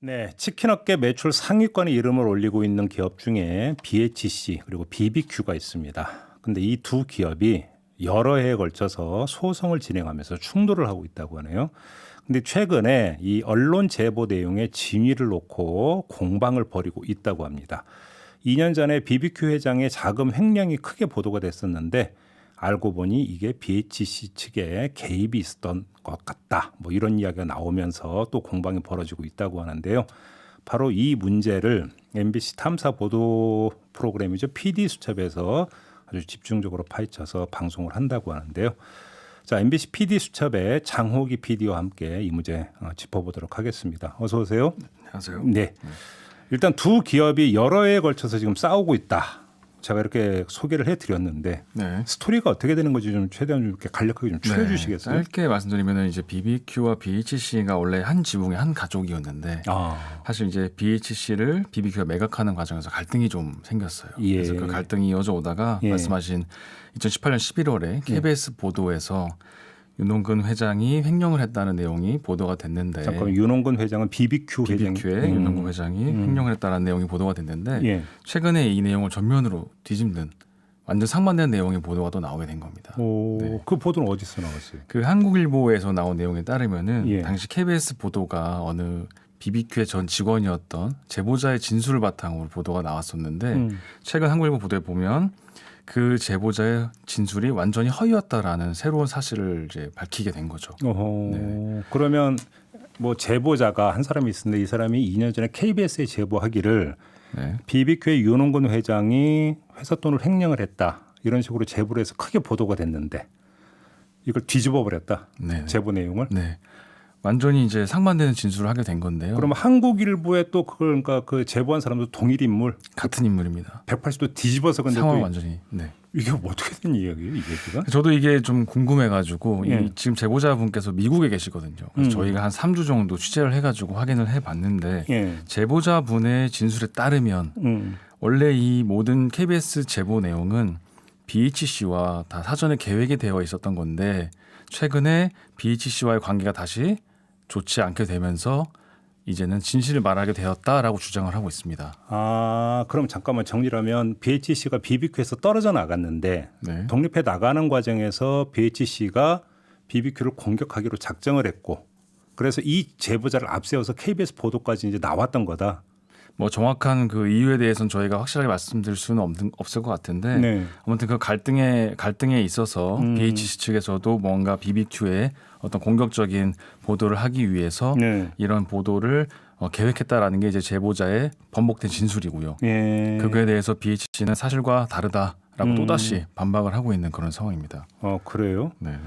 네, 치킨업계 매출 상위권에 이름을 올리고 있는 기업 중에 BHC 그리고 BBQ가 있습니다. 근데 이 두 기업이 여러 해에 걸쳐서 소송을 진행하면서 충돌을 하고 있다고 하네요. 근데 최근에 이 언론 제보 내용에 진위를 놓고 공방을 벌이고 있다고 합니다. 2년 전에 BBQ 회장의 자금 횡령이 크게 보도가 됐었는데 알고 보니 이게 BHC 측에 개입이 있었던 것 같다. 뭐 이런 이야기가 나오면서 또 공방이 벌어지고 있다고 하는데요. 바로 이 문제를 MBC 탐사 보도 프로그램이죠. PD수첩에서 아주 집중적으로 파헤쳐서 방송을 한다고 하는데요. 자, MBC PD수첩의 장호기 PD와 함께 이 문제 짚어보도록 하겠습니다. 어서 오세요. 안녕하세요. 네. 일단 두 기업이 여러 해에 걸쳐서 지금 싸우고 있다. 제가 이렇게 소개를 해드렸는데 네. 스토리가 어떻게 되는 건지 좀 최대한 좀 이렇게 간략하게 좀 추려주시겠어요? 짧게 말씀드리면 이제 BBQ와 BHC가 원래 한 지붕의 한 가족이었는데 사실 이제 BHC를 BBQ가 매각하는 과정에서 갈등이 좀 생겼어요. 예. 그래서 그 갈등이 이어져 오다가 말씀하신 2018년 11월에 KBS 보도에서 윤홍근 회장이 횡령을 했다는 내용이 보도가 됐는데 잠깐만, 윤홍근 회장은 BBQ의 윤홍근 회장이 횡령을 했다는 내용이 보도가 됐는데 최근에 이 내용을 전면으로 뒤집는 완전 상반된 내용의 보도가 또 나오게 된 겁니다. 네. 그 보도는 어디서 나왔어요? 그 한국일보에서 나온 내용에 따르면은 당시 KBS 보도가 어느 BBQ의 전 직원이었던 제보자의 진술을 바탕으로 보도가 나왔었는데 최근 한국일보 보도에 보면 그 제보자의 진술이 완전히 허위였다라는 새로운 사실을 이제 밝히게 된 거죠. 네. 그러면 뭐 제보자가 한 사람이 있었는데 이 사람이 2년 전에 KBS에 제보하기를 BBQ의 윤홍근 회장이 회사 돈을 횡령을 했다. 이런 식으로 제보를 해서 크게 보도가 됐는데 이걸 뒤집어 버렸다. 제보 내용을. 네. 완전히 이제 상반되는 진술을 하게 된 건데요. 그러면 한국일보에 또 그걸 그러니까 그 제보한 사람도 동일 인물, 같은 인물입니다. 180도 뒤집어서 근데 상황 또 완전히. 네. 이게 어떻게 된 이야기예요, 이 얘기가? 저도 이게 좀 궁금해가지고 지금 제보자분께서 미국에 계시거든요. 그래서 저희가 한 3주 정도 취재를 해가지고 확인을 해봤는데 제보자분의 진술에 따르면 원래 이 모든 KBS 제보 내용은 BHC와 다 사전에 계획이 되어 있었던 건데 최근에 BHC와의 관계가 다시 좋지 않게 되면서 이제는 진실을 말하게 되었다라고 주장을 하고 있습니다. 그럼 잠깐만 정리를 하면 BHC가 BBQ에서 떨어져 나갔는데 독립해 나가는 과정에서 BHC가 BBQ를 공격하기로 작정을 했고 그래서 이 제보자를 앞세워서 KBS 보도까지 이제 나왔던 거다. 뭐 정확한 그 이유에 대해서는 저희가 확실하게 말씀드릴 수는 없을 것 같은데 아무튼 그 갈등에 있어서 BHC 측에서도 뭔가 BBQ에 어떤 공격적인 보도를 하기 위해서 이런 보도를 계획했다라는 게 이제 제보자의 번복된 진술이고요. 그거에 대해서 BHC는 사실과 다르다라고 또다시 반박을 하고 있는 그런 상황입니다. 그래요? 네.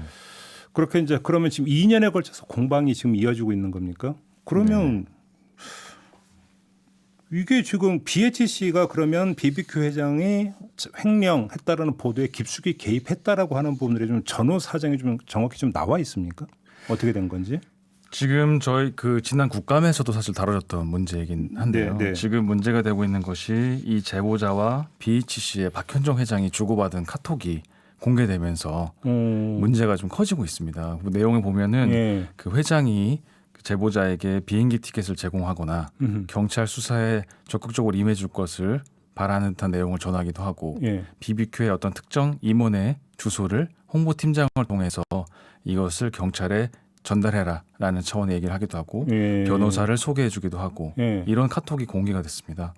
그렇게 이제 그러면 지금 2년에 걸쳐서 공방이 지금 이어지고 있는 겁니까? 그러면 이게 지금 BHC가 그러면 BBQ 회장이 횡령했다라는 보도에 깊숙이 개입했다라고 하는 부분들이 좀 전후 사정이 좀 정확히 좀 나와 있습니까? 어떻게 된 건지? 지금 저희 그 지난 국감에서도 사실 다뤄졌던 문제이긴 한데요. 지금 문제가 되고 있는 것이 이 제보자와 BHC의 박현정 회장이 주고받은 카톡이 공개되면서 문제가 좀 커지고 있습니다. 그 내용을 보면은 그 회장이 제보자에게 비행기 티켓을 제공하거나 경찰 수사에 적극적으로 임해줄 것을 바라는 듯한 내용을 전하기도 하고 BBQ의 어떤 특정 임원의 주소를 홍보팀장을 통해서 이것을 경찰에 전달해라라는 차원의 얘기를 하기도 하고 변호사를 소개해주기도 하고 이런 카톡이 공개가 됐습니다.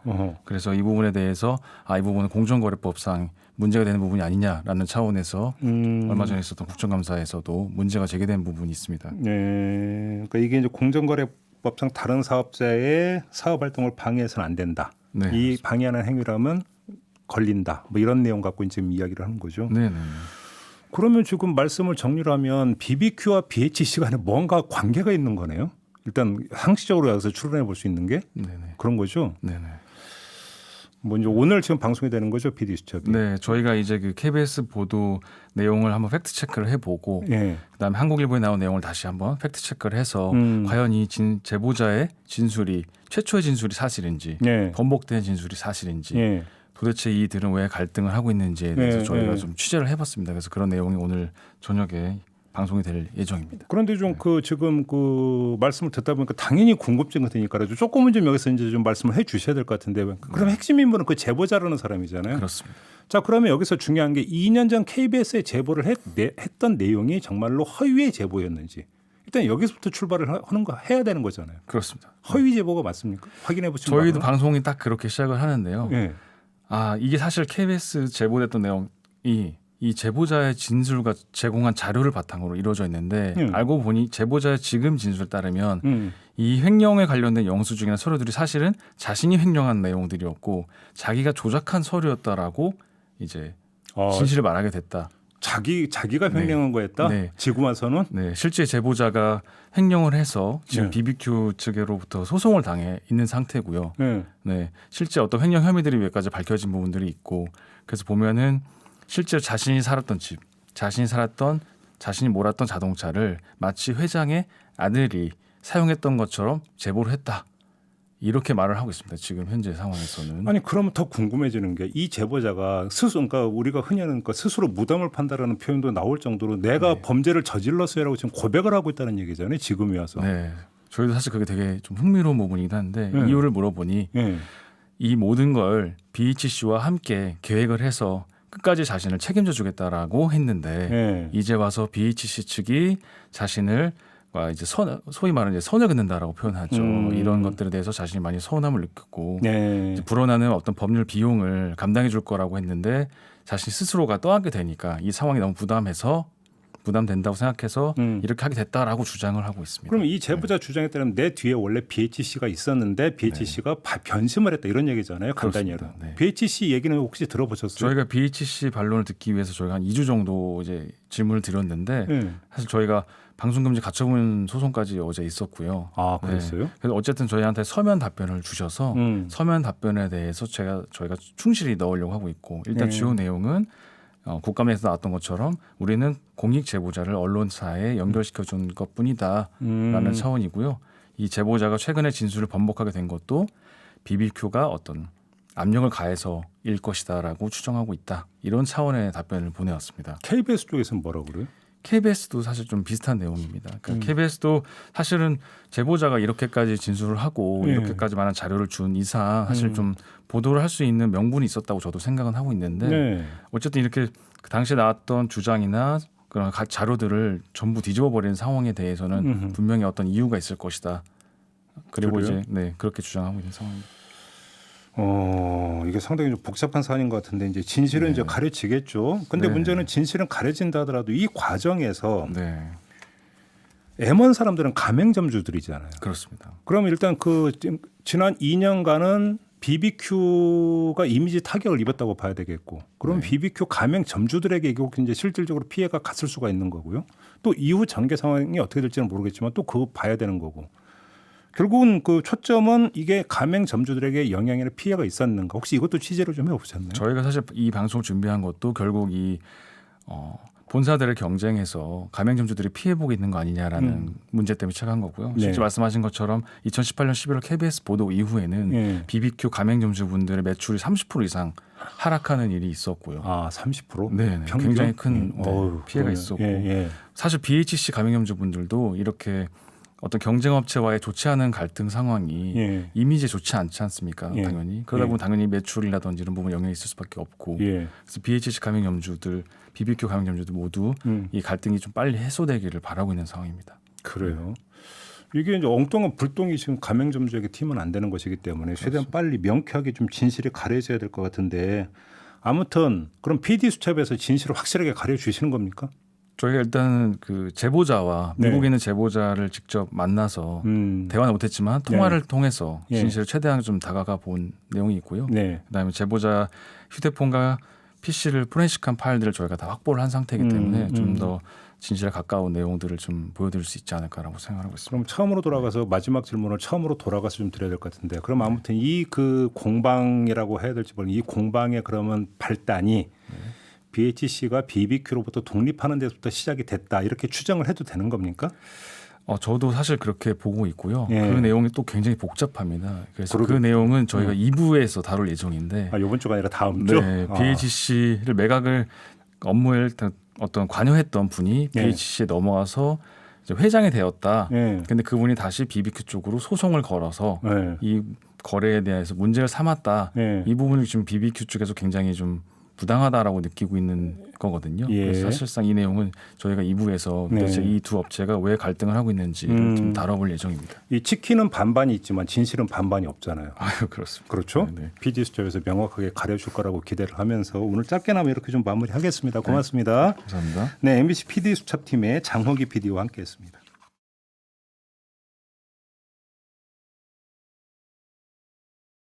그래서 이 부분에 대해서 이 부분은 공정거래법상 문제가 되는 부분이 아니냐라는 차원에서 얼마 전에 있었던 국정감사에서도 문제가 제기된 부분이 있습니다. 그러니까 이게 이제 공정거래법상 다른 사업자의 사업 활동을 방해해서는 안 된다. 이 방해하는 행위라면 걸린다. 뭐 이런 내용 갖고 지금 이야기를 하는 거죠. 그러면 지금 말씀을 정리를 하면 BBQ와 BHC 간에 뭔가 관계가 있는 거네요. 일단 상식적으로 여기서 추론해 볼 수 있는 게 그런 거죠. 뭐 이제 오늘 지금 방송이 되는 거죠, PD수첩이. 네, 저희가 이제 그 KBS 보도 내용을 한번 팩트 체크를 해보고, 그다음에 한국일보에 나온 내용을 다시 한번 팩트 체크를 해서 과연 이 제보자의 진술이 최초의 진술이 사실인지, 번복된 진술이 사실인지, 도대체 이들은 왜 갈등을 하고 있는지에 대해서 저희가 좀 취재를 해봤습니다. 그래서 그런 내용이 오늘 저녁에 방송이 될 예정입니다. 그런데 좀 그 지금 그 말씀을 듣다 보니까 당연히 궁금증이 드니까라도 조금은 좀 여기서 이제 좀 말씀을 해주셔야 될 것 같은데 그럼 핵심 인물은 그 제보자라는 사람이잖아요. 그렇습니다. 자 그러면 여기서 중요한 게 2년 전 KBS에 제보를 했던 내용이 정말로 허위의 제보였는지 일단 여기서부터 출발을 해야 되는 거잖아요. 그렇습니다. 허위 제보가 맞습니까? 확인해 보시면 저희도 방송이 딱 그렇게 시작을 하는데요. 네. 아 이게 사실 KBS 제보됐던 내용이 이 제보자의 진술과 제공한 자료를 바탕으로 이루어져 있는데 알고 보니 제보자의 지금 진술에 따르면 이 횡령에 관련된 영수증이나 서류들이 사실은 자신이 횡령한 내용들이었고 자기가 조작한 서류였다라고 이제 진실을 말하게 됐다. 자기가 횡령한 거였다. 네. 지고 와서는 실제 제보자가 횡령을 해서 지금 네. BBQ 측으로부터 소송을 당해 있는 상태고요. 네. 실제 어떤 횡령 혐의들이 몇 가지 밝혀진 부분들이 있고 그래서 보면은 실제로 자신이 살았던 집, 자신이 몰았던 자동차를 마치 회장의 아들이 사용했던 것처럼 제보를 했다. 이렇게 말을 하고 있습니다. 지금 현재 상황에서는. 아니 그러면 더 궁금해지는 게 이 제보자가 스스로 그러니까 우리가 흔히 하는 스스로 무덤을 판다라는 표현도 나올 정도로 내가 범죄를 저질렀어요라고 지금 고백을 하고 있다는 얘기잖아요. 지금이 와서. 네. 저희도 사실 그게 되게 좀 흥미로운 부분이긴 한데 이유를 물어보니 이 모든 걸 BHC와 함께 계획을 해서 끝까지 자신을 책임져 주겠다라고 했는데 이제 와서 BHC 측이 자신을 이제 소위 말하는 이제 선을 긋는다라고 표현하죠. 이런 것들에 대해서 자신이 많이 서운함을 느꼈고 이제 불어나는 어떤 법률 비용을 감당해 줄 거라고 했는데 자신 스스로가 떠안게 되니까 이 상황이 너무 부담된다고 생각해서 이렇게 하게 됐다라고 주장을 하고 있습니다. 그럼 이 제보자 주장에 따르면 내 뒤에 원래 BHC가 있었는데 BHC가 변심을 했다 이런 얘기잖아요. 간단히 해서. BHC 얘기는 혹시 들어보셨어요? 저희가 BHC 반론을 듣기 위해서 저희가 한 2주 정도 이제 질문을 드렸는데 사실 저희가 방송금지 가처분 소송까지 어제 있었고요. 아 그랬어요? 그래서 어쨌든 저희한테 서면 답변을 주셔서 서면 답변에 대해서 저희가 충실히 넣으려고 하고 있고 일단 주요 내용은 국감에서 나왔던 것처럼 우리는 공익 제보자를 언론사에 연결시켜 준 것뿐이다라는 차원이고요. 이 제보자가 최근에 진술을 번복하게 된 것도 BBQ가 어떤 압력을 가해서일 것이다라고 추정하고 있다. 이런 차원의 답변을 보내왔습니다. KBS 쪽에서는 뭐라고 그래요? KBS도 사실 좀 비슷한 내용입니다. 그러니까 KBS도 사실은 제보자가 이렇게까지 진술을 하고 이렇게까지 많은 자료를 준 이상 사실 좀 보도를 할 수 있는 명분이 있었다고 저도 생각은 하고 있는데 어쨌든 이렇게 그 당시에 나왔던 주장이나 그런 자료들을 전부 뒤집어 버리는 상황에 대해서는 분명히 어떤 이유가 있을 것이다. 그리고 그래요? 이제 그렇게 주장하고 있는 상황입니다. 이게 상당히 좀 복잡한 사안인 것 같은데 이제 진실은 이제 가려지겠죠. 근데 문제는 진실은 가려진다 하더라도 이 과정에서 M1 사람들은 가맹점주들이잖아요. 그렇습니다. 그럼 일단 그 지난 2년간은 BBQ가 이미지 타격을 입었다고 봐야 되겠고, 그럼 BBQ 가맹점주들에게 이제 실질적으로 피해가 갔을 수가 있는 거고요. 또 이후 전개 상황이 어떻게 될지는 모르겠지만 또 그거 봐야 되는 거고. 결국은 그 초점은 이게 가맹점주들에게 영향이나 피해가 있었는가. 혹시 이것도 취재를 좀 해보셨나요? 저희가 사실 이 방송을 준비한 것도 결국 이 본사들의 경쟁에서 가맹점주들이 피해보고 있는 거 아니냐라는 문제 때문에 시작한 거고요. 실제 말씀하신 것처럼 2018년 11월 KBS 보도 이후에는 BBQ 가맹점주분들의 매출이 30% 이상 하락하는 일이 있었고요. 아, 30%? 네, 굉장히 큰 피해가 있었고 사실 BHC 가맹점주분들도 이렇게 어떤 경쟁업체와의 좋지 않은 갈등 상황이 이미지에 좋지 않지 않습니까? 당연히. 그러다 보면 당연히 매출이라든지 이런 부분 영향이 있을 수밖에 없고 그래서 BHC 가맹점주들, BBQ 가맹점주들 모두 이 갈등이 좀 빨리 해소되기를 바라고 있는 상황입니다. 그래요. 이게 이제 엉뚱한 불똥이 지금 가맹점주에게 튀면 안 되는 것이기 때문에 최대한 빨리 명쾌하게 좀 진실이 가려져야 될 것 같은데 아무튼 그럼 PD 수첩에서 진실을 확실하게 가려주시는 겁니까? 저희가 일단은 그 제보자와 미국에 있는 제보자를 직접 만나서 대화는 못했지만 통화를 통해서 진실을 최대한 좀 다가가 본 내용이 있고요. 그다음에 제보자 휴대폰과 PC를 포렌식한 파일들을 저희가 다 확보를 한 상태이기 때문에 좀 더 진실에 가까운 내용들을 좀 보여드릴 수 있지 않을까라고 생각하고 있습니다. 그럼 처음으로 돌아가서 마지막 질문을 처음으로 돌아가서 좀 드려야 될 것 같은데 그럼 아무튼 이 그 공방이라고 해야 될지 모르겠는데 이 공방의 그러면 발단이 BHC가 BBQ로부터 독립하는 데서부터 시작이 됐다 이렇게 추정을 해도 되는 겁니까? 저도 사실 그렇게 보고 있고요. 그 내용이 또 굉장히 복잡합니다. 그래서 그 내용은 저희가 2부에서 다룰 예정인데 이번 주가 아니라 다음 주? BHC를 매각을 어떤 관여했던 분이 네. BHC에 넘어와서 이제 회장이 되었다. 네. 근데 그분이 다시 BBQ 쪽으로 소송을 걸어서 네. 이 거래에 대해서 문제를 삼았다. 네. 이 부분을 지금 BBQ 쪽에서 굉장히 좀 부당하다라고 느끼고 있는 거거든요. 예. 그래서 사실상 이 내용은 저희가 2부에서 네. 도대체 이 두 업체가 왜 갈등을 하고 있는지를 좀 다뤄볼 예정입니다. 이 치킨은 반반이 있지만 진실은 반반이 없잖아요. 아유 그렇습니다. 그렇죠? 네, 네. PD 수첩에서 명확하게 가려줄 거라고 기대를 하면서 오늘 짧게나마 이렇게 좀 마무리하겠습니다. 고맙습니다. 감사합니다. 네, MBC PD 수첩팀의 장호기 PD와 함께했습니다.